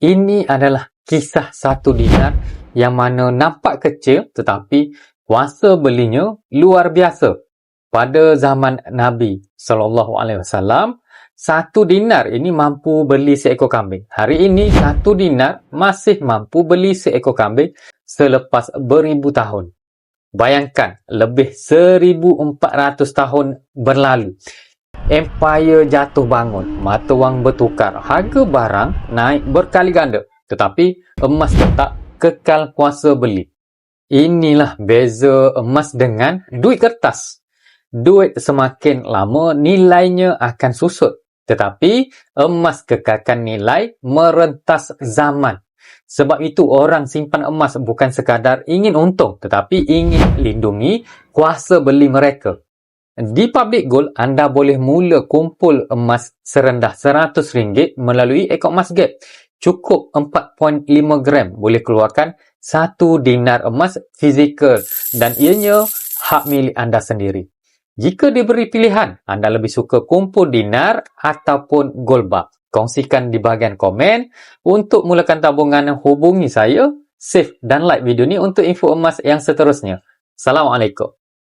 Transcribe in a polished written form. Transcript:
Ini adalah kisah satu dinar yang mana nampak kecil tetapi kuasa belinya luar biasa. Pada zaman Nabi SAW, satu dinar ini mampu beli seekor kambing. Hari ini, satu dinar masih mampu beli seekor kambing selepas beribu tahun. Bayangkan, lebih 1400 tahun berlalu. Empire jatuh bangun, mata wang bertukar, harga barang naik berkali ganda. Tetapi emas tetap kekal kuasa beli. Inilah beza emas dengan duit kertas. Duit semakin lama nilainya akan susut. Tetapi emas kekalkan nilai merentas zaman. Sebab itu orang simpan emas bukan sekadar ingin untung, tetapi ingin lindungi kuasa beli mereka. Di Public Gold, anda boleh mula kumpul emas serendah RM100 melalui akaun Emas Gap. Cukup 4.5 gram boleh keluarkan 1 dinar emas fizikal dan ianya hak milik anda sendiri. Jika diberi pilihan, anda lebih suka kumpul dinar ataupun gold bar? Kongsikan di bahagian komen. Untuk mulakan tabungan, hubungi saya, save dan like video ni untuk info emas yang seterusnya. Assalamualaikum.